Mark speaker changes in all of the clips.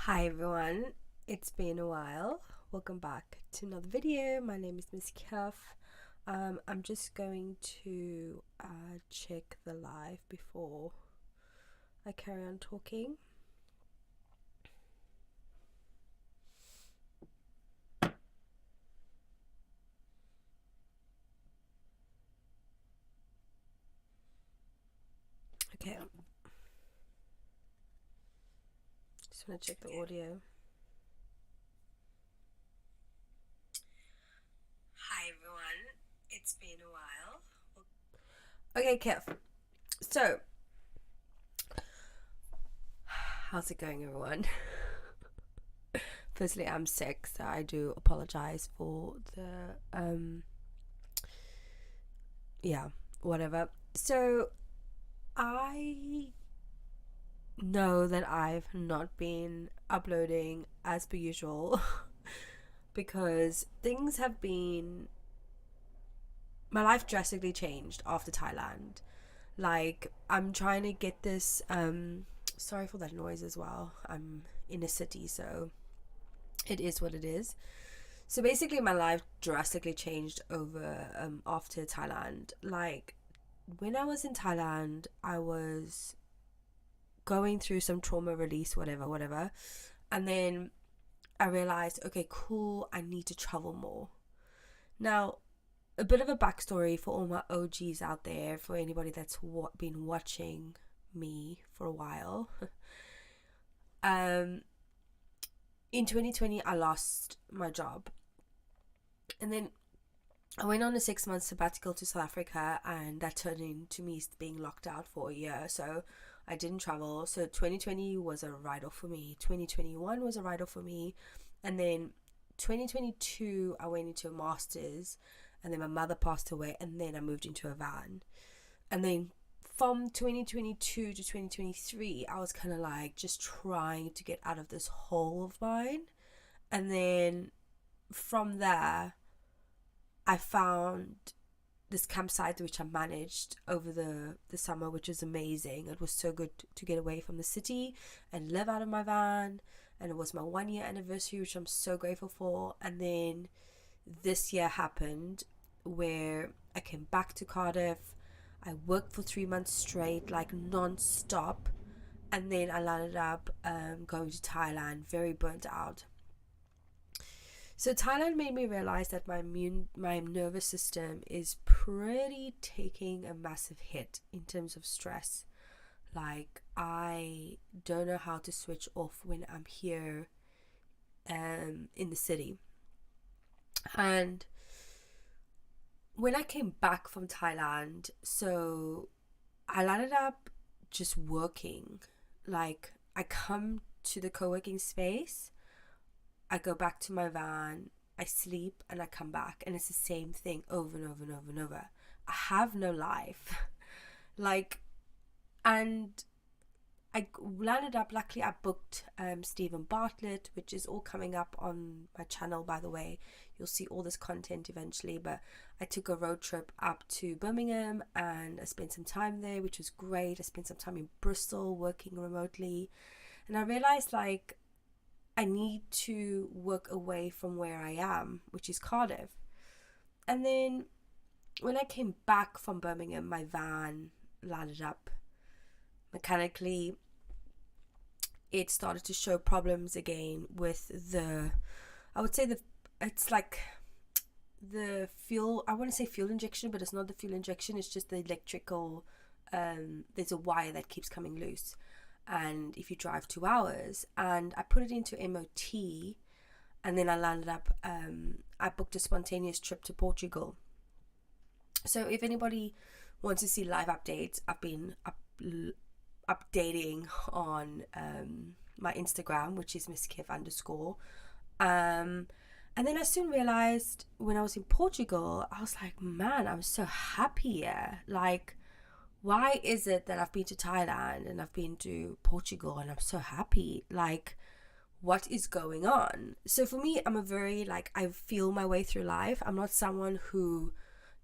Speaker 1: Hi everyone, it's been a while. Welcome back to another video. My name is Miss Cuff. I'm just going to check the live before I carry on talking. Okay, just want to check the audio. Hi everyone, it's been a while. Okay, Kev. So, how's it going, everyone? Firstly, I'm sick, so I do apologize for the whatever. So, I know that I've not been uploading as per usual because things have been, my life drastically changed after Thailand. Like, I'm trying to get this sorry for that noise as well. I'm in a city, so it is what it is. So basically my life drastically changed over after Thailand. Like, when I was in Thailand, I was going through some trauma release, whatever. And then I realized, okay, cool, I need to travel more. Now, a bit of a backstory for all my OGs out there, for anybody that's been watching me for a while. um, in 2020, I lost my job. And then I went on a 6-month sabbatical to South Africa, and that turned into me being locked out for a year. So I didn't travel. So 2020 was a write-off for me. 2021 was a write-off for me. And then 2022, I went into a master's, and then my mother passed away, and then I moved into a van. And then from 2022 to 2023, I was kind of like just trying to get out of this hole of mine. And then from there, I found this campsite which I managed over the summer, which was amazing. It was so good to get away from the city and live out of my van. And it was my 1 year anniversary, which I'm so grateful for. And then this year happened where I came back to Cardiff. I worked for 3 months straight, like non-stop. And then I landed up going to Thailand, very burnt out. So Thailand made me realize that my nervous system is pretty taking a massive hit in terms of stress. Like, I don't know how to switch off when I'm here in the city. And when I came back from Thailand, so I landed up just working. Like, I come to the co-working space, I go back to my van, I sleep, and I come back, and it's the same thing over and over and over and over. I have no life. Like, and I landed up, luckily I booked Stephen Bartlett, which is all coming up on my channel, by the way. You'll see all this content eventually, but I took a road trip up to Birmingham and I spent some time there, which was great. I spent some time in Bristol working remotely, and I realized, like, I need to work away from where I am, which is Cardiff. And then when I came back from Birmingham, my van landed up mechanically. It started to show problems again with I would say it's like the fuel, I want to say fuel injection, but it's not the fuel injection, it's just the electrical, there's a wire that keeps coming loose. And if you drive 2 hours, and I put it into MOT, and then I landed up, I booked a spontaneous trip to Portugal. So if anybody wants to see live updates, I've been updating on my Instagram, which is misskiff_. And then I soon realized when I was in Portugal, I was like, man, I'm so happy here. Like, why is it that I've been to Thailand and I've been to Portugal and I'm so happy? Like, what is going on? So for me, I'm a very, like, I feel my way through life. I'm not someone who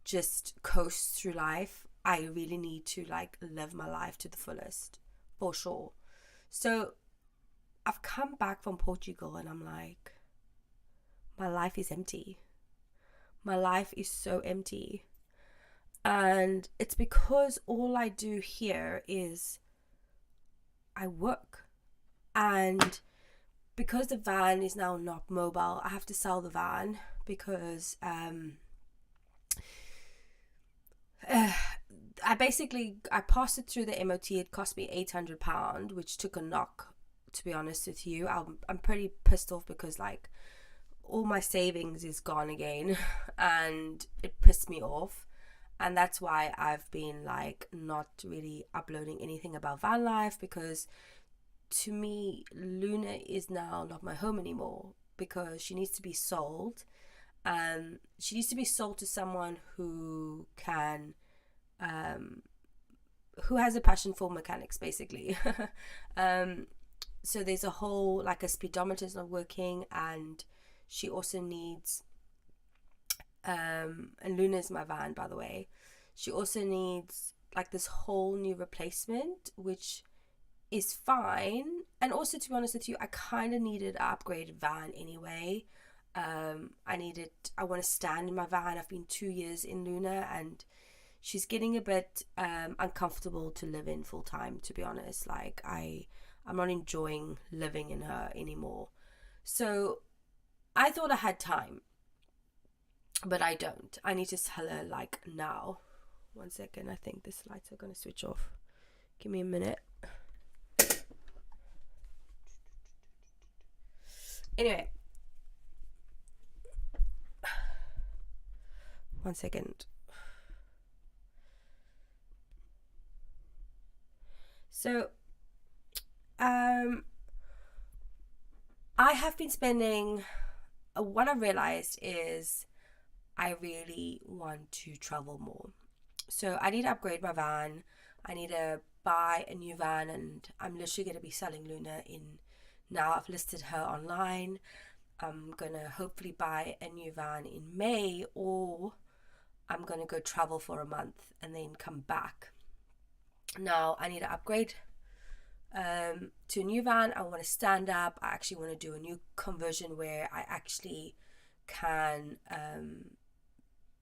Speaker 1: just coasts through life. I really need to, like, live my life to the fullest, for sure. So I've come back from Portugal and I'm like, my life is empty. My life is so empty. And it's because all I do here is I work. And because the van is now not mobile, I have to sell the van because I passed it through the MOT. It cost me £800, which took a knock, to be honest with you. I'm pretty pissed off because like all my savings is gone again and it pissed me off. And that's why I've been like not really uploading anything about van life, because to me Luna is now not my home anymore, because she needs to be sold. She needs to be sold to someone who can who has a passion for mechanics, basically. So there's a whole, like, a speedometer is not working, and she also needs and Luna's my van, by the way. She also needs like this whole new replacement, which is fine. And also, to be honest with you, I kind of needed an upgraded van anyway. I want to stand in my van. I've been 2 years in Luna and she's getting a bit uncomfortable to live in full time, to be honest. Like I'm not enjoying living in her anymore. So I thought I had time, but I don't. I need to tell her like now. 1 second, I think this lights are gonna switch off. Give me a minute. Anyway, 1 second. So, I have been spending. What I realized is I really want to travel more. So I need to upgrade my van. I need to buy a new van, and I'm literally going to be selling Luna in now. I've listed her online. I'm going to hopefully buy a new van in May, or I'm going to go travel for a month and then come back. Now I need to upgrade to a new van. I want to stand up. I actually want to do a new conversion where I actually can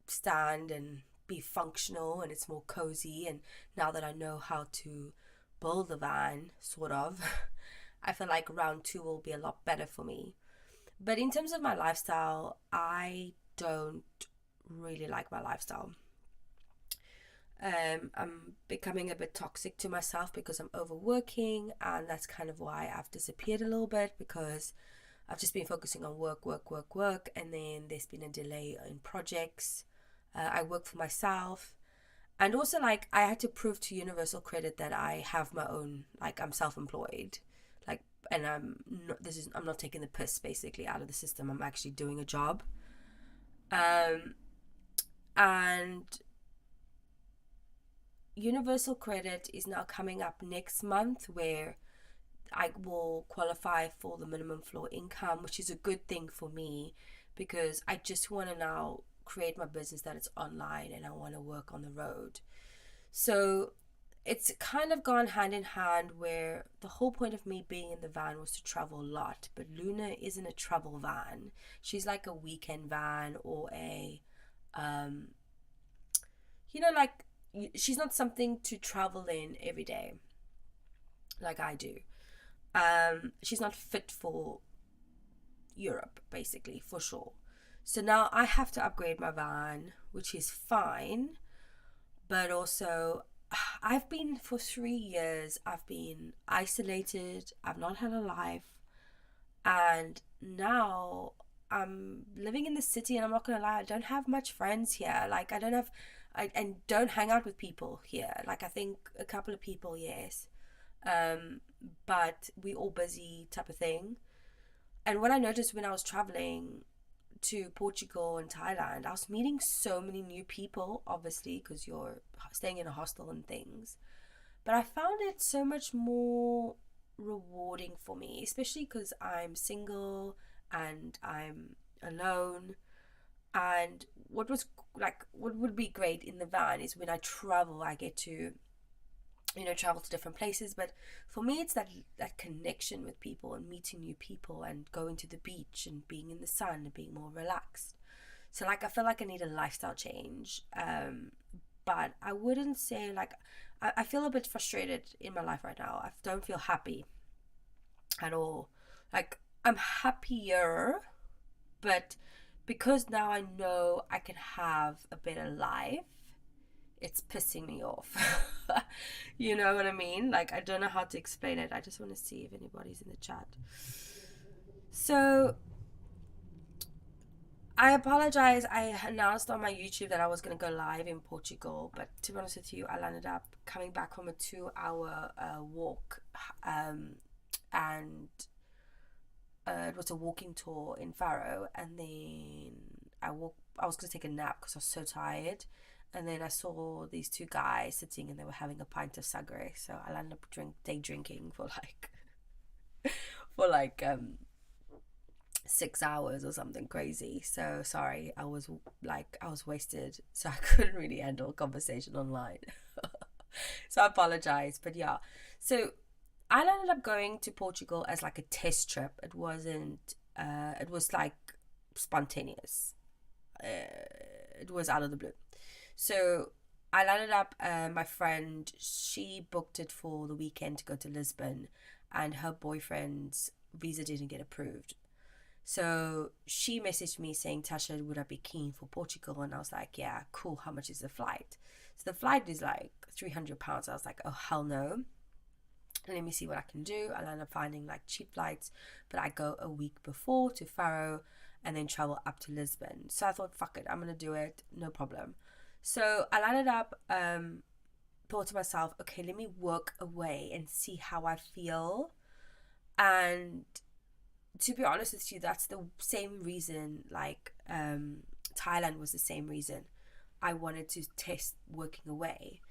Speaker 1: stand and be functional, and it's more cozy. And now that I know how to build the van, sort of, I feel like round 2 will be a lot better for me. But in terms of my lifestyle, I don't really like my lifestyle. I'm becoming a bit toxic to myself because I'm overworking, and that's kind of why I've disappeared a little bit, because I've just been focusing on work, and then there's been a delay in projects. I work for myself, and also like I had to prove to Universal Credit that I have my own, like I'm self-employed, like, and I'm not taking the piss basically out of the system. I'm actually doing a job, and Universal Credit is now coming up next month, where I will qualify for the minimum floor income, which is a good thing for me, because I just want to now create my business that it's online and I want to work on the road. So it's kind of gone hand in hand, where the whole point of me being in the van was to travel a lot, but Luna isn't a travel van. She's like a weekend van, or a like, she's not something to travel in every day like I do. She's not fit for Europe, basically, for sure. So now I have to upgrade my van, which is fine, but also I've been, for 3 years, I've been isolated. I've not had a life, and now I'm living in the city, and I'm not gonna lie, I don't have much friends here. Like, I don't hang out with people here. Like, I think a couple of people, yes, but we all busy, type of thing. And what I noticed when I was traveling to Portugal and Thailand, I was meeting so many new people, obviously, because you're staying in a hostel and things. But I found it so much more rewarding for me, especially because I'm single and I'm alone. And what would be great in the van is when I travel, I get to travel to different places. But for me, it's that connection with people and meeting new people and going to the beach and being in the sun and being more relaxed. So like I feel like I need a lifestyle change. But I wouldn't say like I feel a bit frustrated in my life right now. I don't feel happy at all. Like I'm happier, but because now I know I can have a better life, it's pissing me off. You know what I mean? Like I don't know how to explain it. I just want to see if anybody's in the chat. So I apologize. I announced on my YouTube that I was going to go live in Portugal, but to be honest with you, I landed up coming back from a 2-hour walk, and it was a walking tour in Faro, and then I was going to take a nap because I was so tired, and then I saw these two guys sitting and they were having a pint of sagre, so I landed up day drinking for like 6 hours or something crazy. So sorry, I was wasted, so I couldn't really handle a conversation online. So I apologize, but yeah. So I ended up going to Portugal as like a test trip. It wasn't. It was like spontaneous. It was out of the blue. So I landed up. My friend, she booked it for the weekend to go to Lisbon, and her boyfriend's visa didn't get approved. So she messaged me saying, Tasha, would I be keen for Portugal? And I was like, yeah, cool. How much is the flight? So the flight is like £300. I was like, oh, hell no. Let me see what I can do. I ended up finding like cheap flights, but I go a week before to Faro and then travel up to Lisbon. So I thought, fuck it, I'm going to do it. No problem. So I landed up, thought to myself, okay, let me work away and see how I feel. And to be honest with you, that's the same reason, like Thailand was the same reason I wanted to test working away.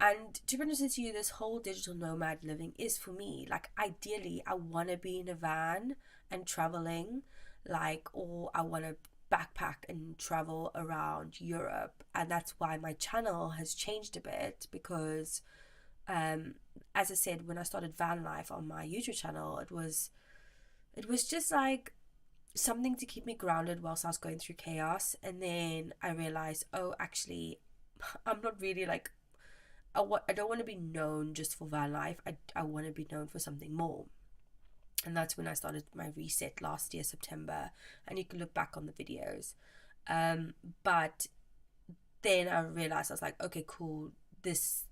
Speaker 1: And to be honest with you, this whole digital nomad living is for me. Like ideally I want to be in a van and traveling, like, or I want to backpack and travel around Europe. And that's why my channel has changed a bit, because as I said, when I started van life on my YouTube channel, it was just like something to keep me grounded whilst I was going through chaos. And then I realized, oh, actually, I'm not really like, I don't want to be known just for van life. I want to be known for something more. And that's when I started my reset last year, September. And you can look back on the videos. But then I realized, I was like, okay, cool. This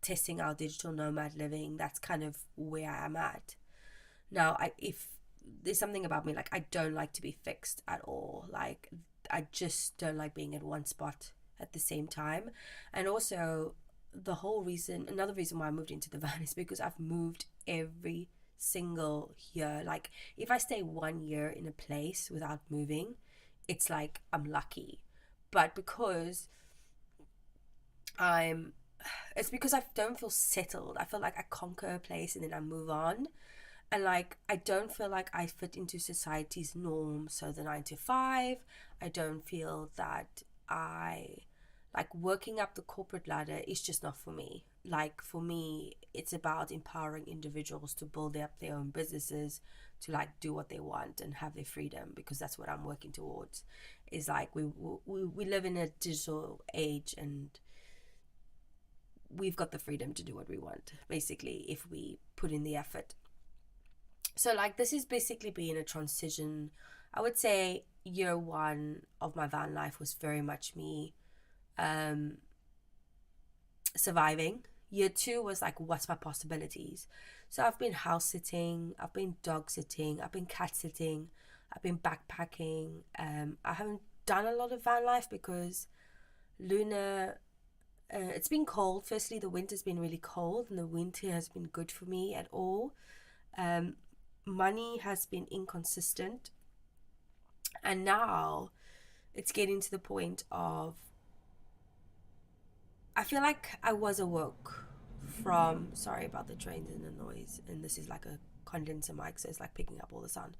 Speaker 1: testing out digital nomad living, that's kind of where I am at. Now, if there's something about me, like I don't like to be fixed at all. Like I just don't like being at one spot at the same time. And also another reason why I moved into the van is because I've moved every single year. Like if I stay 1 year in a place without moving, it's like I'm lucky. But because it's because I don't feel settled. I feel like I conquer a place and then I move on. And like I don't feel like I fit into society's norm. So the 9 to 5, I don't feel that I like working up the corporate ladder is just not for me. Like for me, it's about empowering individuals to build up their own businesses, to like do what they want and have their freedom, because that's what I'm working towards. Is like we live in a digital age, and we've got the freedom to do what we want, basically, if we put in the effort. So like this is basically being a transition. I would say year 1 of my van life was very much me surviving. Year 2 was like, what's my possibilities? So I've been house sitting, I've been dog sitting, I've been cat sitting, I've been backpacking. I haven't done a lot of van life because Luna, it's been cold. Firstly, the winter's been really cold, and the winter has been good for me at all. Money has been inconsistent, and now it's getting to the point of I feel like I was awoke from, sorry about the trains and the noise, and this is like a condenser mic, so it's like picking up all the sound.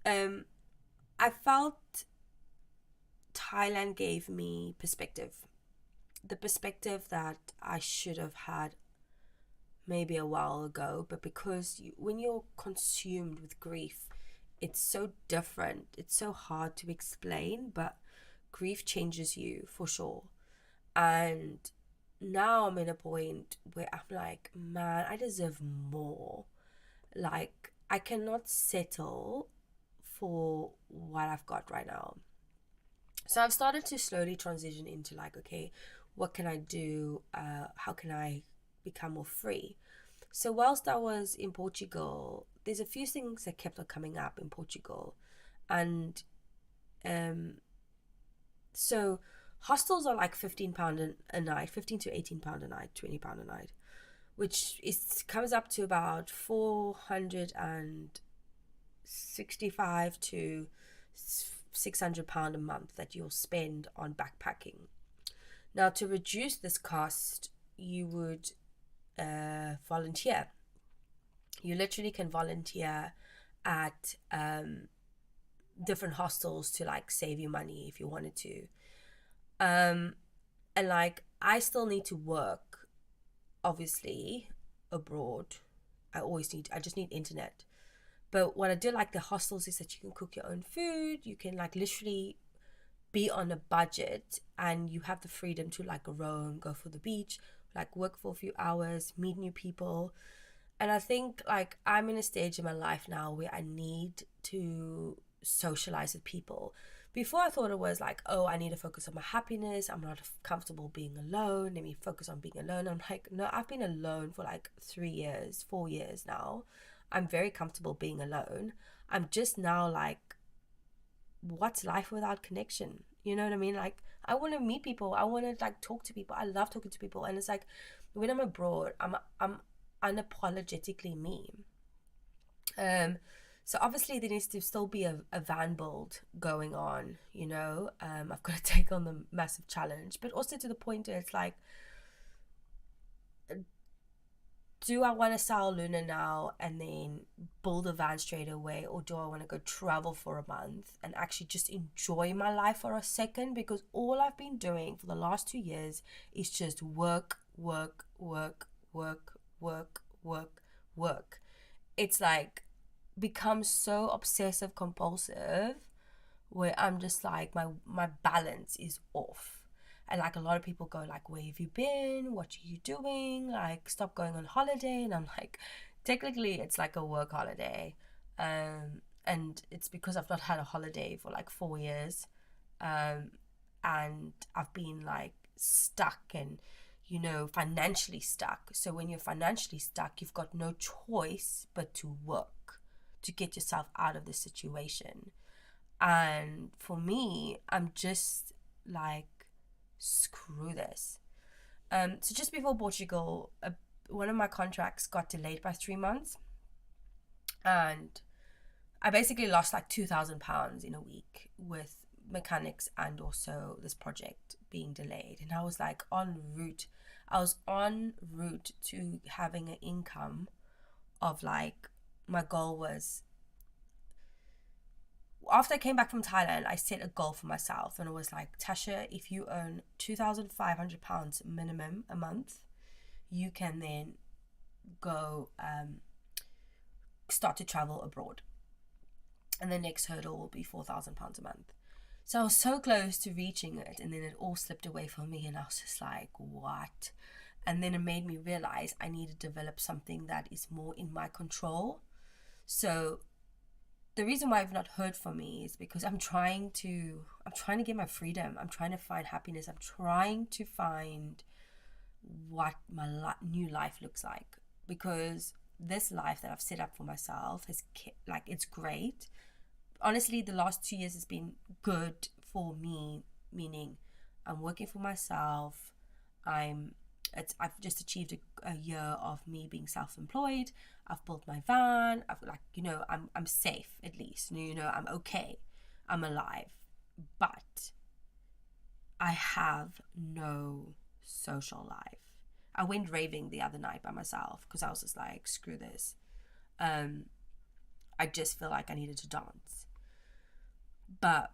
Speaker 1: I felt Thailand gave me perspective, the perspective that I should have had maybe a while ago, but because when you're consumed with grief, it's so different. It's so hard to explain, but grief changes you for sure. And now I'm in a point where I'm like, man, I deserve more. Like, I cannot settle for what I've got right now. So I've started to slowly transition into like, okay, what can I do? How can I become more free? So whilst I was in Portugal, there's a few things that kept on coming up in Portugal. And um, so hostels are like £15 a night, £15 to £18 a night, £20 a night, which comes up to about 465 to £600 a month that you'll spend on backpacking. Now, to reduce this cost, you would volunteer. You literally can volunteer at different hostels to like save you money if you wanted to. And like, I still need to work, obviously, abroad. I just need internet. But what I do like the hostels is that you can cook your own food. You can like literally be on a budget, and you have the freedom to like roam, go for the beach, like work for a few hours, meet new people. And I think like I'm in a stage in my life now where I need to socialize with people. Before I thought it was like, oh, I need to focus on my happiness. I'm not comfortable being alone. Let me focus on being alone. I'm like, no, I've been alone for like 3 years, 4 years now. I'm very comfortable being alone. I'm just now like, what's life without connection? You know what I mean? Like, I want to meet people. I want to like talk to people. I love talking to people. And it's like, when I'm abroad, I'm unapologetically me. So obviously there needs to still be a van build going on, you know. I've got to take on the massive challenge, but also to the point where it's like, do I want to sell Luna now and then build a van straight away, or do I want to go travel for a month and actually just enjoy my life for a second? Because all I've been doing for the last 2 years is just work, work, work, work, work, work, work. It's like become so obsessive compulsive where I'm just like, my balance is off. And like a lot of people go like, where have you been? What are you doing? Like, stop going on holiday. And I'm like, technically it's like a work holiday. And it's because I've not had a holiday for like 4 years. And I've been like stuck and, you know, financially stuck. So when you're financially stuck, you've got no choice but to work to get yourself out of the situation. And for me, I'm just like, screw this. So just before Portugal, one of my contracts got delayed by 3 months, and I basically lost like £2,000 in a week with mechanics and also this project being delayed. And I was like I was on route to having an income of like, my goal was, after I came back from Thailand, I set a goal for myself, and it was like, Tasha, if you earn £2,500 minimum a month, you can then go start to travel abroad. And the next hurdle will be £4,000 a month. So I was so close to reaching it, and then it all slipped away from me, and I was just like, what? And then it made me realize I need to develop something that is more in my control. So the reason why I've not heard from me is because I'm trying to get my freedom. I'm trying to find happiness. I'm trying to find what my new life looks like, because this life that I've set up for myself is like, it's great. Honestly, the last 2 years has been good for me, meaning I'm working for myself. I've just achieved a year of me being self-employed. I've built my van. I've like, you know, I'm safe at least. You know, I'm okay. I'm alive. But I have no social life. I went raving the other night by myself because I was just like, screw this. I just feel like I needed to dance. But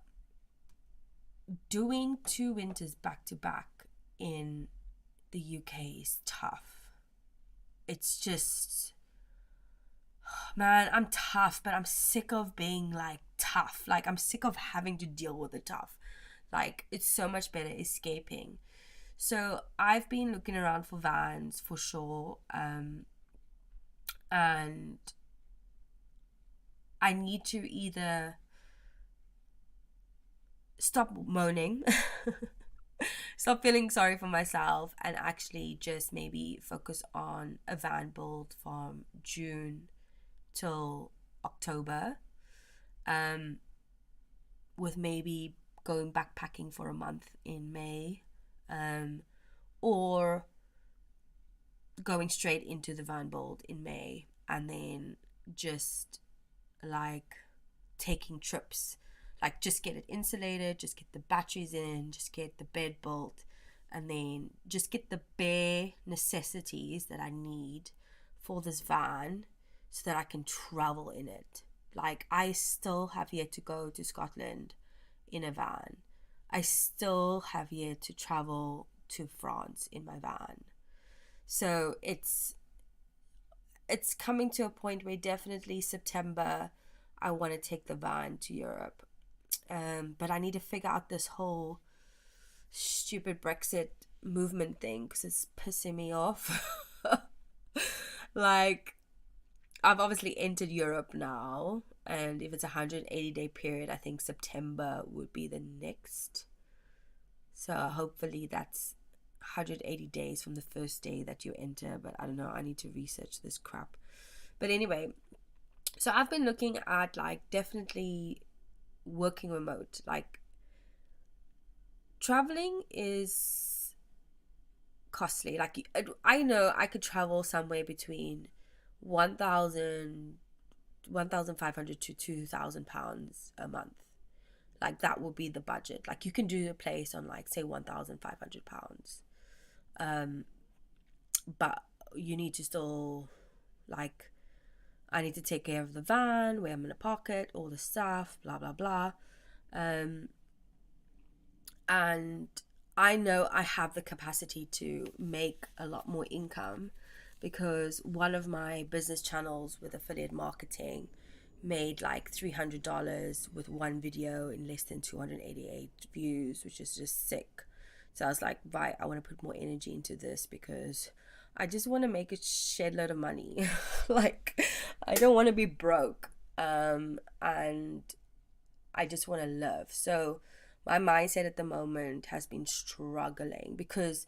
Speaker 1: doing 2 winters back to back in the UK is tough. it's just, man, I'm tough, but I'm sick of being like tough. Like, I'm sick of having to deal with the tough. Like, it's so much better escaping. So I've been looking around for vans for sure. And I need to either stop moaning, stop feeling sorry for myself, and actually just maybe focus on a van build from June till October, um, with maybe going backpacking for a month in May, or going straight into the van build in May, and then just like taking trips, like just get it insulated, just get the batteries in, just get the bed built, and then just get the bare necessities that I need for this van so that I can travel in it. Like, I still have yet to go to Scotland in a van. I still have yet to travel to France in my van. So it's coming to a point where definitely September I want to take the van to Europe. But I need to figure out this whole stupid Brexit movement thing because it's pissing me off. Like, I've obviously entered Europe now, and if it's a 180-day period, I think September would be the next. So hopefully that's 180 days from the first day that you enter, but I don't know, I need to research this crap. But anyway, so I've been looking at like definitely working remote. Like, traveling is costly. Like, I know I could travel somewhere between 1,500 to £2,000 a month. Like, that would be the budget. Like, you can do a place on like say £1,500, but you need to still, like, I need to take care of the van, where I'm gonna park it, all the stuff, blah blah blah. And I know I have the capacity to make a lot more income because one of my business channels with affiliate marketing made like $300 with one video in less than 288 views, which is just sick. So I was like, right, I want to put more energy into this because I just want to make a shed load of money. Like, I don't want to be broke. And I just want to live. So my mindset at the moment has been struggling because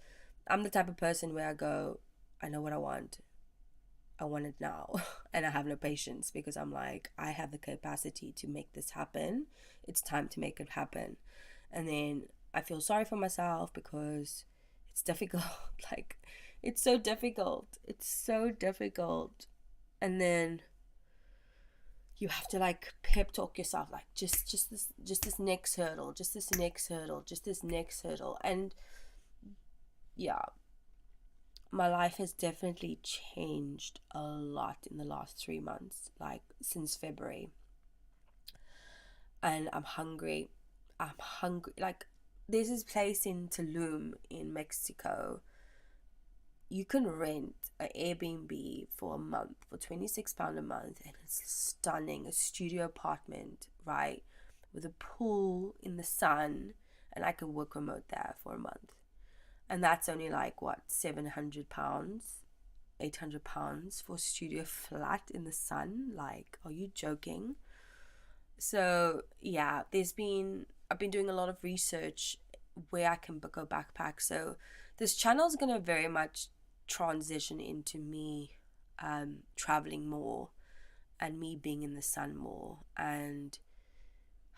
Speaker 1: I'm the type of person where I go, I know what I want it now. And I have no patience because I'm like, I have the capacity to make this happen. It's time to make it happen. And then I feel sorry for myself because it's difficult. Like, it's so difficult. It's so difficult. And then you have to like pep talk yourself, like just this next hurdle, just this next hurdle, just this next hurdle. And yeah, my life has definitely changed a lot in the last 3 months, like since February. And I'm hungry. Like, there's this place in Tulum in Mexico. You can rent an Airbnb for a month for £26 a month, and it's stunning. A studio apartment, right, with a pool in the sun, and I can work remote there for a month. And that's only like what, £700, £800 for a studio flat in the sun. Like, are you joking? So yeah, I've been doing a lot of research where I can book a backpack. So this channel is gonna very much transition into me traveling more and me being in the sun more, and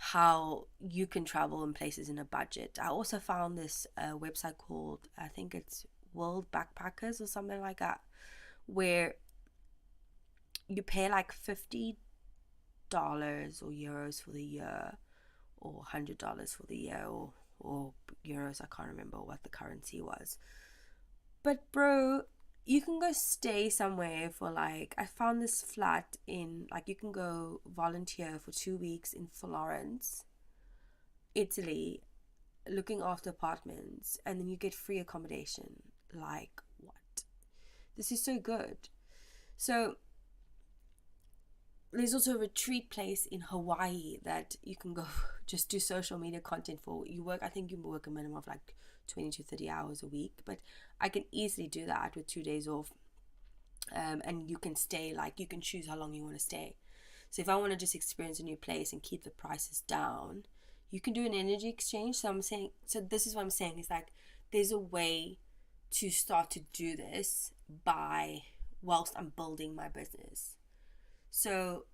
Speaker 1: how you can travel in places in a budget. I also found this website called, I think it's World Backpackers or something like that, where you pay like $50 or euros for the year, or $100 for the year, or euros. I can't remember what the currency was. But bro, you can go stay somewhere for like, I found this flat in, like, you can go volunteer for 2 weeks in Florence, Italy, looking after apartments, and then you get free accommodation. Like, what? This is so good. So there's also a retreat place in Hawaii that you can go just do social media content for. I think you work a minimum of like 20 to 30 hours a week, but I can easily do that with 2 days off. And you can stay, like, you can choose how long you want to stay. So if I want to just experience a new place and keep the prices down, you can do an energy exchange. So this is what I'm saying, is like, there's a way to start to do this whilst I'm building my business. So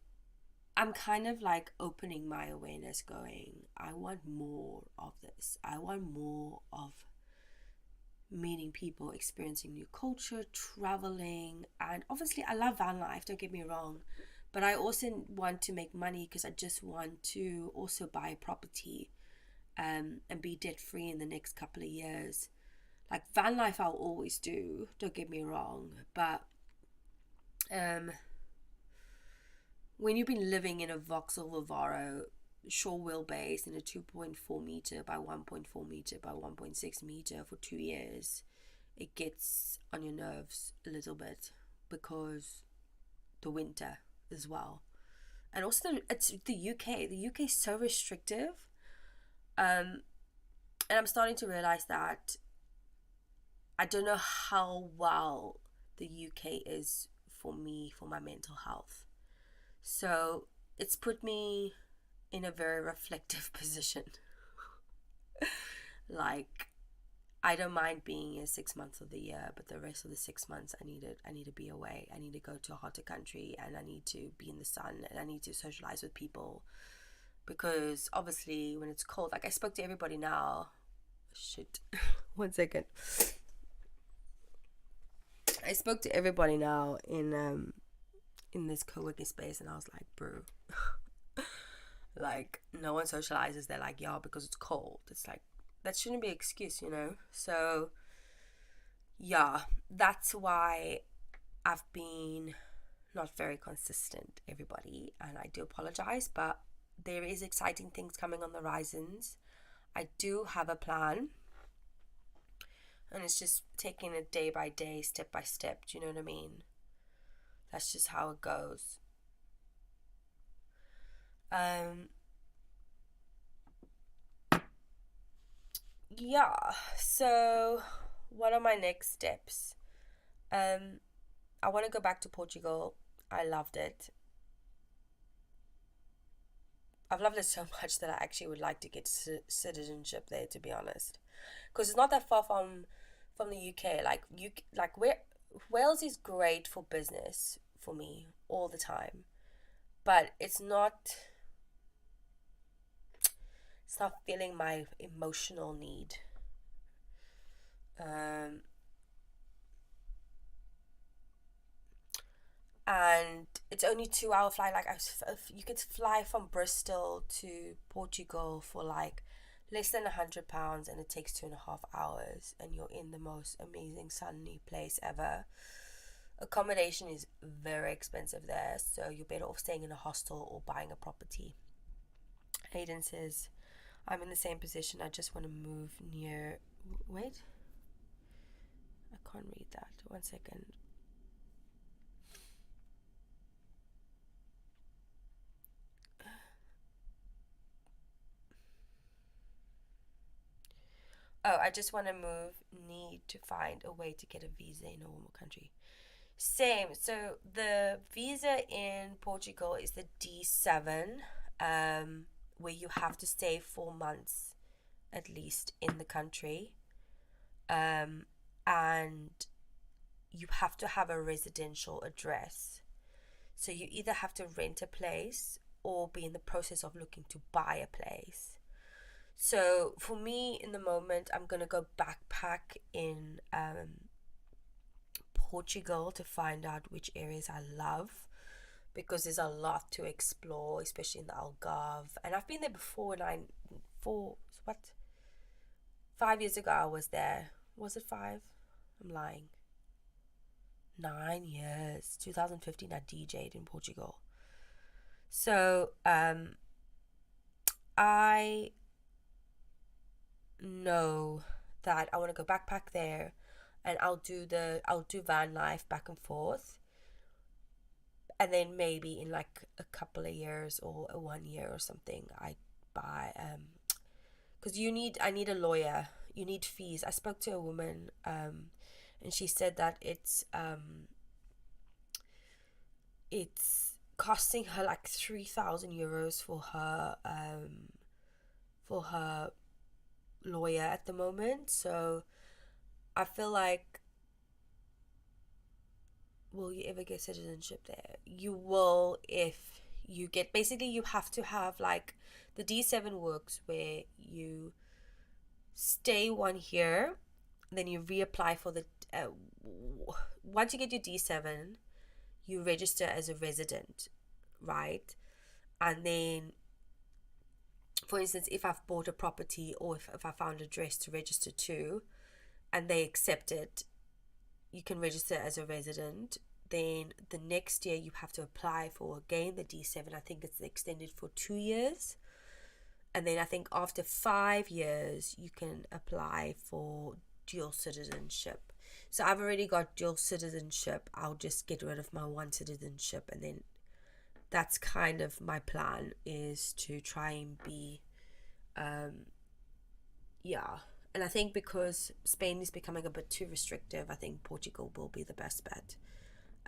Speaker 1: I'm kind of like opening my awareness, going, I want more of this. I want more of meeting people, experiencing new culture, traveling. And obviously I love van life, don't get me wrong, but I also want to make money, because I just want to also buy a property and be debt free in the next couple of years. Like, van life I'll always do, don't get me wrong, but when you've been living in a Vauxhall Vivaro shore wheelbase in a 2.4 meter by 1.4 meter by 1.6 meter for 2 years, it gets on your nerves a little bit, because the winter as well. And also it's the UK is so restrictive, and I'm starting to realize that I don't know how well the UK is for me, for my mental health. So it's put me in a very reflective position. Like, I don't mind being here 6 months of the year, but the rest of the 6 months I need to be away. I need to go to a hotter country, and I need to be in the sun, and I need to socialize with people, because obviously when it's cold, like, I spoke to everybody now. Shit. 1 second. I spoke to everybody now in this co-working space, and I was like, bro, like, no one socializes. They're like, yeah, because it's cold. It's like, that shouldn't be an excuse, you know? So yeah, that's why I've been not very consistent, everybody, and I do apologize, but there is exciting things coming on the horizons. I do have a plan, and it's just taking it day by day, step by step. Do you know what I mean? That's just how it goes. Yeah, so what are my next steps? I want to go back to Portugal. I loved it. I've loved it so much that I actually would like to get citizenship there, to be honest, because it's not that far from the UK. Wales is great for business for me all the time, but it's not filling my emotional need. And it's only 2 hour flight. Like, you could fly from Bristol to Portugal for like less than £100, and it takes 2.5 hours, and you're in the most amazing sunny place ever. Accommodation is very expensive there, so you're better off staying in a hostel or buying a property. Hayden says, I'm in the same position. I just want to move near. Wait, I can't read that. 1 second. Oh, I just want to need to find a way to get a visa in a warmer country. Same. So the visa in Portugal is the D7, where you have to stay 4 months at least in the country, and you have to have a residential address. So you either have to rent a place or be in the process of looking to buy a place. So for me, in the moment, I'm gonna go backpack in Portugal to find out which areas I love, because there's a lot to explore, especially in the Algarve. And I've been there before. 5 years ago I was there. Was it 5? I'm lying. 9 years. 2015 I DJ'd in Portugal. So I know that I want to go backpack there and I'll do van life back and forth, and then maybe in like a couple of years or a 1 year or something, I buy because I need a lawyer, you need fees. I spoke to a woman, and she said that it's costing her like 3,000 euros for her lawyer at the moment. So I feel like, will you ever get citizenship there? You will if you get, basically you have to have like, the D7 works where you stay 1 year, then you reapply for the once you get your D7, you register as a resident, right? And then, for instance, if I've bought a property, or if I found a address to register to and they accept it, you can register as a resident. Then the next year you have to apply for again the D7. I think it's extended for 2 years. And then I think after 5 years you can apply for dual citizenship. So I've already got dual citizenship. I'll just get rid of my one citizenship, and then that's kind of my plan, is to try and be yeah. And I think because Spain is becoming a bit too restrictive, I think Portugal will be the best bet.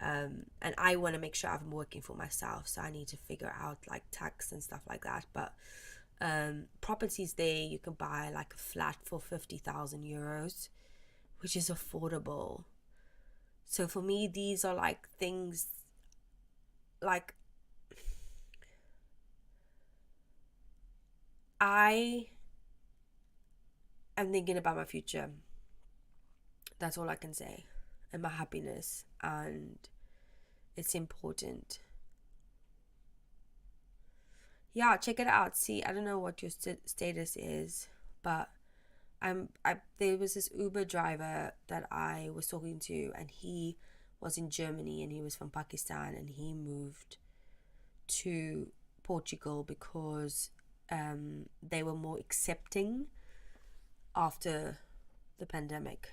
Speaker 1: And I want to make sure I'm working for myself, so I need to figure out like tax and stuff like that. But properties there, you can buy like a flat for 50,000 euros, which is affordable. So for me, these are like things like, I am thinking about my future. That's all I can say. And my happiness, and it's important. Yeah, check it out. See, I don't know what your status is, but there was this Uber driver that I was talking to, and he was in Germany, and he was from Pakistan, and he moved to Portugal because they were more accepting after the pandemic.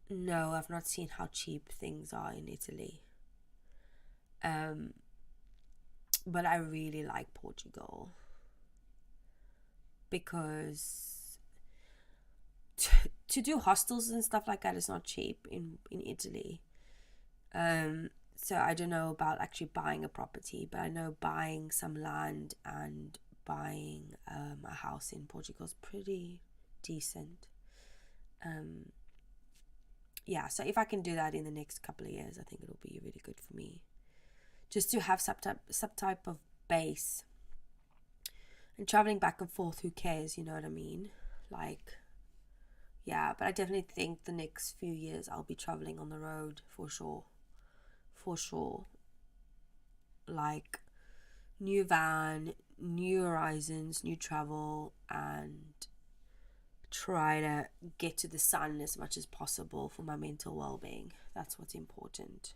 Speaker 1: No, I've not seen how cheap things are in Italy. But I really like Portugal because to do hostels and stuff like that is not cheap in Italy. So I don't know about actually buying a property, but I know buying some land and buying a house in Portugal is pretty decent. Yeah, so if I can do that in the next couple of years, I think it'll be really good for me, just to have some type of base. And traveling back and forth, who cares, you know what I mean? Like, yeah, but I definitely think the next few years I'll be traveling on the road for sure. Like, new van, new horizons, new travel, and try to get to the sun as much as possible for my mental well-being. That's what's important.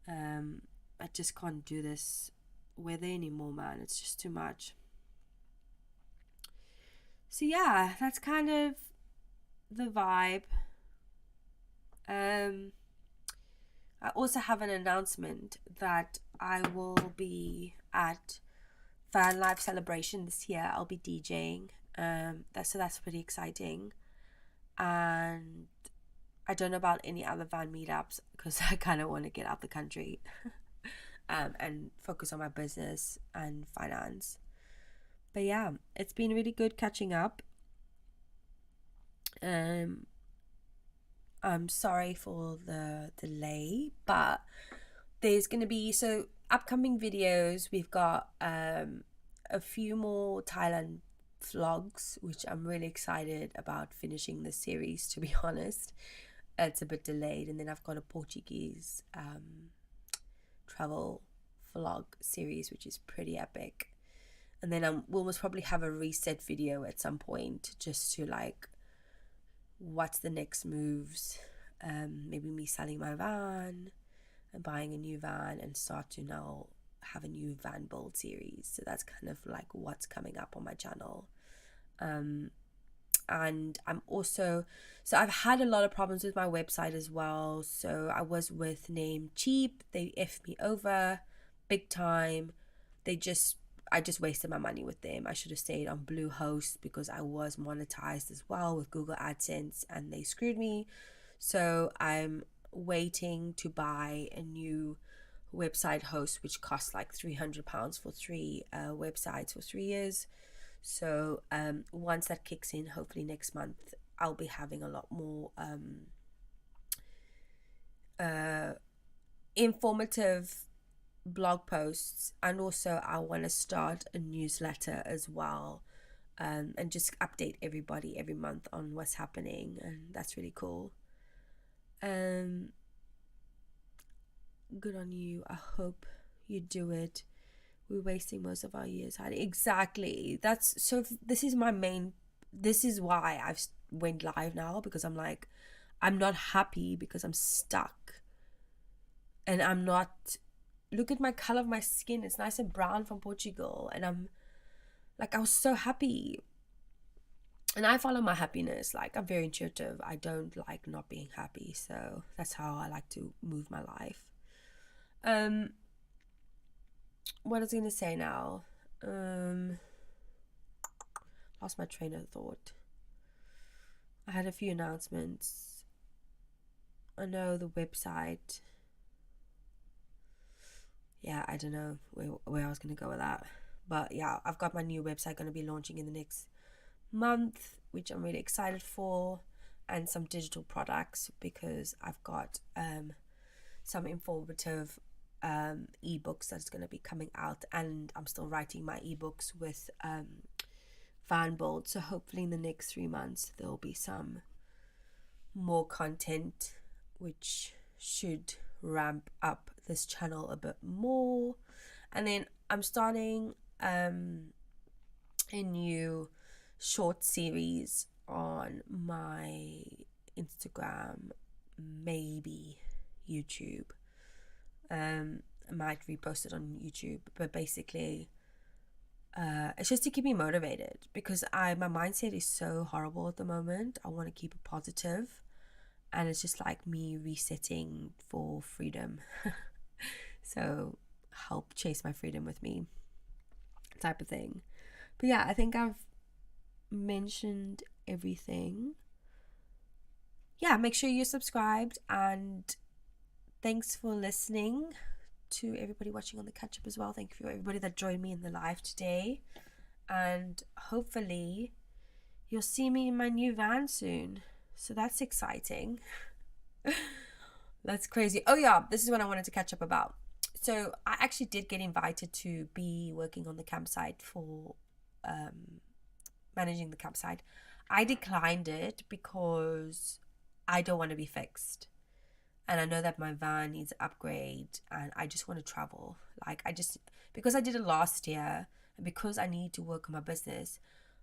Speaker 1: I just can't do this weather anymore, man. It's just too much. So yeah, that's kind of the vibe. I also have an announcement that I will be at Van Life Celebration this year. I'll be DJing. That's pretty exciting. And I don't know about any other van meetups because I kind of want to get out the country and focus on my business and finance. But yeah, it's been really good catching up. I'm sorry for the delay, but there's going to be, so upcoming videos, we've got a few more Thailand vlogs, which I'm really excited about finishing the series, to be honest. It's a bit delayed. And then I've got a Portuguese travel vlog series, which is pretty epic. And then we'll most probably have a reset video at some point, just to like, what's the next moves, maybe me selling my van and buying a new van, and start to now have a new van build series. So that's kind of like what's coming up on my channel. And so I've had a lot of problems with my website as well. So I was with Namecheap. They effed me over big time. I just wasted my money with them. I should have stayed on Bluehost because I was monetized as well with Google AdSense, and they screwed me. So I'm waiting to buy a new website host, which costs like £300 for three websites for 3 years. So once that kicks in, hopefully next month, I'll be having a lot more informative blog posts, and also I want to start a newsletter as well, and just update everybody every month on what's happening, and that's really cool. Good on you. I hope you do it. We're wasting most of our years hiding. Exactly. This is why I've went live now, because I'm like, I'm not happy because I'm stuck, and I'm not. Look at my color of my skin. It's nice and brown from Portugal. And I'm like, I was so happy. And I follow my happiness. Like, I'm very intuitive. I don't like not being happy. So that's how I like to move my life. What was I going to say now? Lost my train of thought. I had a few announcements. I know the website. Yeah, I don't know where I was going to go with that. But yeah, I've got my new website going to be launching in the next month, which I'm really excited for, and some digital products, because I've got some informative ebooks that's going to be coming out, and I'm still writing my ebooks with Vanbold. So hopefully in the next 3 months there'll be some more content, which should ramp up this channel a bit more. And then I'm starting a new short series on my Instagram, maybe YouTube. I might repost it on YouTube, but basically it's just to keep me motivated, because my mindset is so horrible at the moment. I want to keep it positive, and it's just like me resetting for freedom. So help chase my freedom with me, type of thing. But yeah, I think I've mentioned everything. Yeah, make sure you're subscribed, and thanks for listening to everybody watching on the catch up as well. Thank you for everybody that joined me in the live today, and hopefully you'll see me in my new van soon. So that's exciting. That's crazy. Oh yeah, this is what I wanted to catch up about. So I actually did get invited to be working on the campsite for managing the campsite. I declined it because I don't want to be fixed, and I know that my van needs an upgrade, and I just want to travel. Like, because I did it last year, and because I need to work on my business,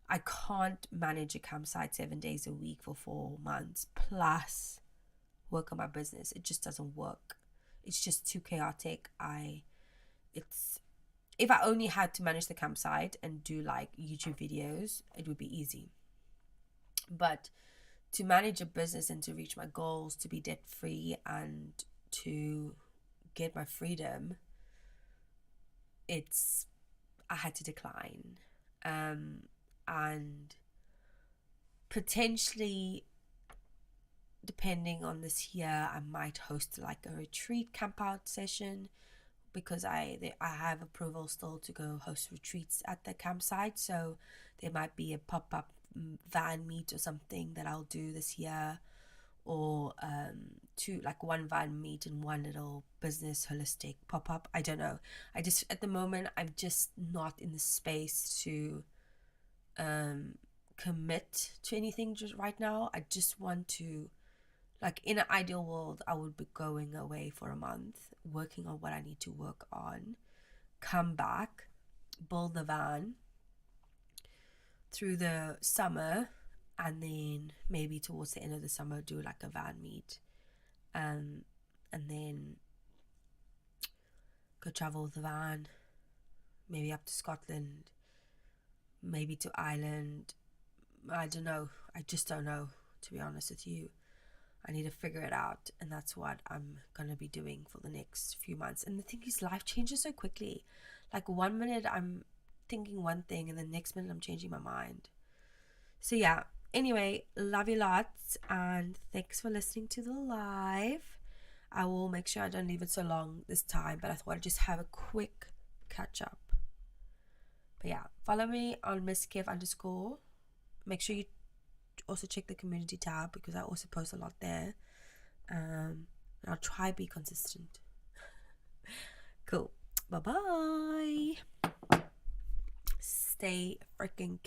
Speaker 1: I can't manage a campsite 7 days a week for 4 months plus work on my business. It just doesn't work. It's just too chaotic. If I only had to manage the campsite and do like YouTube videos, it would be easy. But to manage a business and to reach my goals, to be debt free and to get my freedom, I had to decline. And potentially, depending on this year, I might host like a retreat camp out session, because I have approval still to go host retreats at the campsite. So there might be a pop-up van meet or something that I'll do this year, or one van meet and one little business holistic pop-up. I don't know. At the moment, I'm just not in the space to commit to anything just right now. I just want to, like, in an ideal world, I would be going away for a month, working on what I need to work on, come back, build the van through the summer, and then maybe towards the end of the summer do like a van meet, and then go travel with the van, maybe up to Scotland, maybe to Ireland, I don't know. I just don't know, to be honest with you. I need to figure it out, and that's what I'm gonna be doing for the next few months. And the thing is, life changes so quickly. Like, 1 minute I'm thinking one thing, and the next minute I'm changing my mind. So yeah, anyway, love you lots, and thanks for listening to the live. I will make sure I don't leave it so long this time, but I thought I'd just have a quick catch up. But yeah, follow me on Miss Kev _ Make sure you also check the community tab, because I also post a lot there. And I'll try to be consistent. Cool. Bye bye. Stay freaking